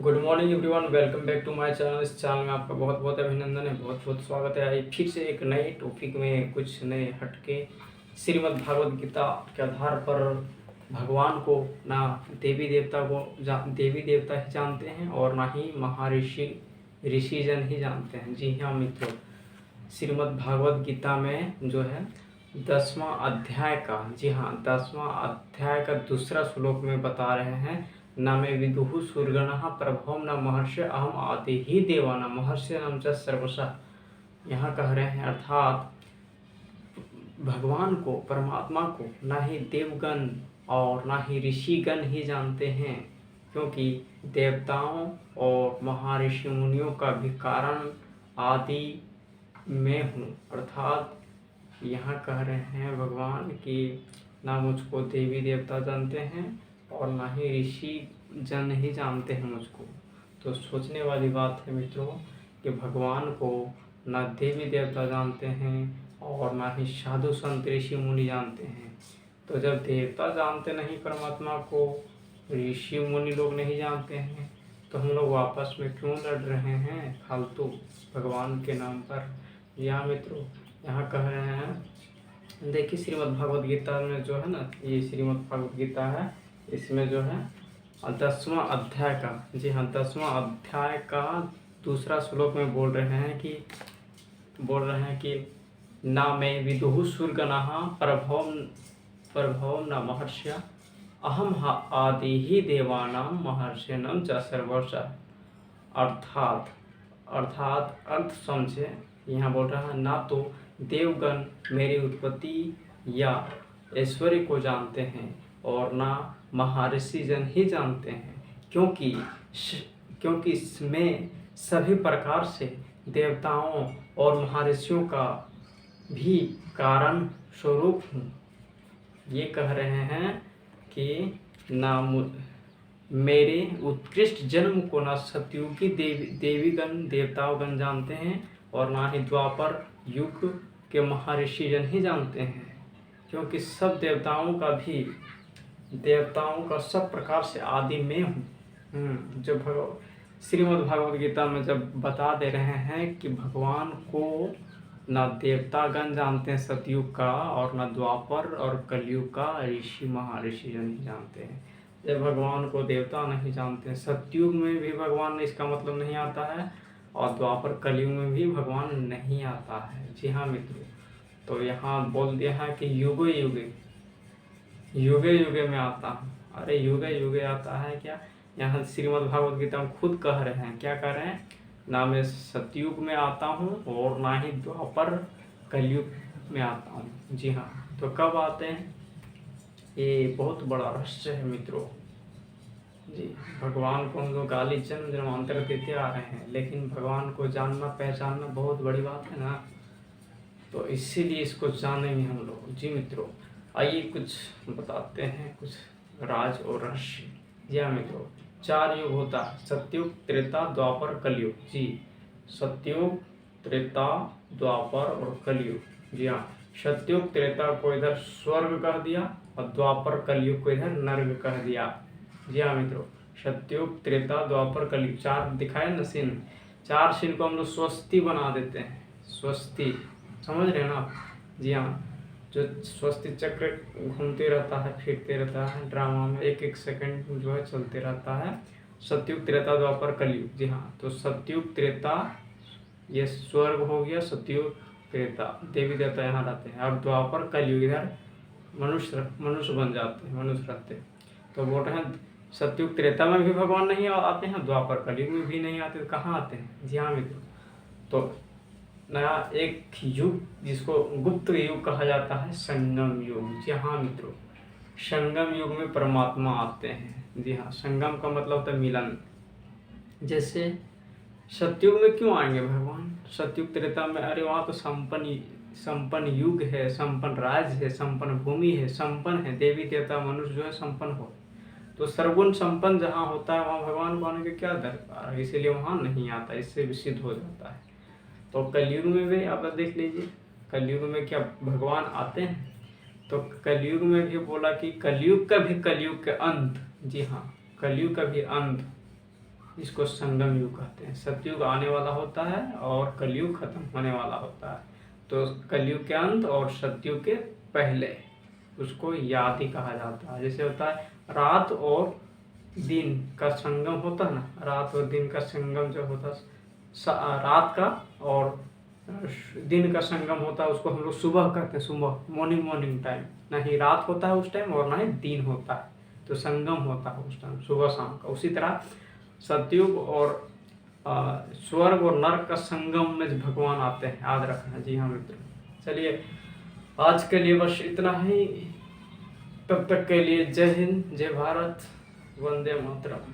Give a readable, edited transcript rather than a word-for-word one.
Good morning everyone, welcome back to my channel. इस channel में आपका बहुत बहुत अभिनंदन है, बहुत बहुत स्वागत है। आई फिर से एक नए टॉपिक में कुछ नए हटके श्रीमद् भागवत गीता के आधार पर भगवान को ना देवी देवता ही जानते हैं और ना ही ऋषिजन ही जानते हैं। जी हाँ मित्रों, श्रीमद् भागवत गीता में जो है 10वां अध्याय का, जी हाँ 10वां अध्याय का दूसरा श्लोक में बता रहे हैं, न मे विदुः सूर्यगणः प्रभवं न महर्षि अहम आदि ही देवानां महर्षिणां च सर्वशः। यहाँ कह रहे हैं अर्थात भगवान को, परमात्मा को ना ही देवगण और ना ही ऋषिगण ही जानते हैं, क्योंकि देवताओं और महर्षि मुनियों का भी कारण आदि मैं हूँ। अर्थात यहाँ कह रहे हैं भगवान कि ना मुझको देवी देवता जानते हैं और ना ही ऋषि जन ही जानते हैं मुझको। तो सोचने वाली बात है मित्रों कि भगवान को ना देवी देवता जानते हैं और ना ही साधु संत ऋषि मुनि जानते हैं। तो जब देवता जानते नहीं परमात्मा को, ऋषि मुनि लोग नहीं जानते हैं, तो हम लोग आपस में क्यों लड़ रहे हैं फालतू भगवान के नाम पर। यहाँ मित्रों यहाँ कह रहे हैं, देखिए श्रीमद् भागवत गीता में जो है ना, ये श्रीमद् भागवत गीता है, इसमें जो है 10वां अध्याय का, जी हाँ 10वां अध्याय का दूसरा श्लोक में बोल रहे हैं कि ना मैं विदुः सूर्यगणः प्रभवं न महर्षिः अहम आदि ही देवानां महर्षिणां च सर्वशः। अर्थात अर्थ समझे। यहाँ बोल रहा है ना तो देवगण मेरी उत्पत्ति या ऐश्वर्य को जानते हैं और ना महर्षि जन ही जानते हैं, क्योंकि इसमें सभी प्रकार से देवताओं और महर्षियों का भी कारण स्वरूप हूँ। ये कह रहे हैं कि ना मेरे उत्कृष्ट जन्म को ना सतयुगी देवीगण देवतागण जानते हैं और ना ही द्वापर युग के महर्षि जन ही जानते हैं, क्योंकि सब देवताओं का सब प्रकार से आदि में हूँ। जब श्रीमद् भागवत गीता में जब बता दे रहे हैं कि भगवान को ना देवतागण जानते हैं सतयुग का और ना द्वापर और कलयुग का ऋषि महर्षि जन ही जानते हैं। जब भगवान को देवता नहीं जानते हैं, सतयुग में भी भगवान इसका मतलब नहीं आता है और द्वापर कलयुग में भी भगवान नहीं आता है। जी हाँ मित्रों, तो यहाँ बोल दिया है कि युगे युगे में आता हूँ। अरे युगे युगे आता है क्या? यहाँ श्रीमद् भागवत गीता में खुद कह रहे हैं, क्या कह रहे हैं, ना मैं सतयुग में आता हूँ और ना ही द्वापर कलयुग में आता हूँ। जी हाँ, तो कब आते हैं, ये बहुत बड़ा रहस्य है मित्रों। जी, भगवान को हम लोग गाली जन्म जन्मांतर देते आ रहे हैं, लेकिन भगवान को जानना पहचानना बहुत बड़ी बात है ना, तो इसीलिए इसको जानेंगे हम लोग। जी मित्रों, आइए कुछ बताते हैं, कुछ राज और रहस्य। जी हाँ मित्रों, 4 युग होता है, सतयुग त्रेता द्वापर कलयुग। जी, सतयुग त्रेता द्वापर और कलयुग। जी हाँ, सतयुग त्रेता को इधर स्वर्ग कह दिया और द्वापर कलयुग को इधर नर्क कह दिया। जी हाँ मित्रों, सतयुग त्रेता द्वापर कलयुग 4 दिखाए न चिन्ह, 4 चिन्ह को हम लोग स्वस्ति बना देते हैं। स्वस्ति समझ रहे हैं ना आप? जी हाँ, जो स्वस्ति चक्र घूमते रहता है, फिरते रहता है ड्रामा में, एक सेकंड जो है चलते रहता है। सतयुग त्रेता द्वापर कलयुग। जी हाँ, तो सतयुग त्रेता ये स्वर्ग हो गया, सतयुग त्रेता देवी देवता यहाँ रहते हैं, और द्वापर कलयुग इधर मनुष्य बन जाते हैं, मनुष्य रहते हैं। तो बोल रहे हैं सतयुग त्रेता में भी भगवान नहीं आते हैं, द्वापर कलयुग में भी नहीं आते, तो कहाँ आते हैं? जी हाँ मित्रों, तो नया एक युग जिसको गुप्त युग कहा जाता है, संगम युग। जी हाँ मित्रों, संगम युग में परमात्मा आते हैं। जी हाँ, संगम का मतलब होता है मिलन। जैसे सतयुग में क्यों आएंगे भगवान? सतयुग त्रेता में, अरे वहाँ तो संपन्न युग है, संपन्न राज्य है, संपन्न भूमि है, संपन्न है, देवी देवता मनुष्य जो है संपन्न हो, तो सर्वगुण संपन्न जहाँ होता है वहाँ भगवान को आने के क्या दरकार है, इसीलिए वहाँ नहीं आता, इससे भी सिद्ध हो जाता है। तो कलयुग में भी आप देख लीजिए, कलयुग में क्या भगवान आते हैं? तो कलयुग में भी बोला कि कलयुग का भी कलयुग के अंत। जी हाँ, कलयुग का भी अंत इसको संगम युग कहते हैं। सतयुग आने वाला होता है और कलयुग खत्म होने वाला होता है। तो कलयुग के अंत और सतयुग के पहले उसको याद ही कहा जाता है। जैसे होता है रात और दिन का संगम होता है ना, रात और दिन का संगम जो होता है, रात का और दिन का संगम होता है, उसको हम लोग सुबह कहते हैं। सुबह मॉर्निंग टाइम, ना ही रात होता है उस टाइम और ना ही दिन होता है, तो संगम होता है उस टाइम सुबह शाम का। उसी तरह सतयुग और स्वर्ग और नरक का संगम में भगवान आते हैं, याद रखना। जी हाँ मित्रों, चलिए आज के लिए बस इतना ही। तब तक के लिए जय हिंद, जय भारत, वंदे मातरम।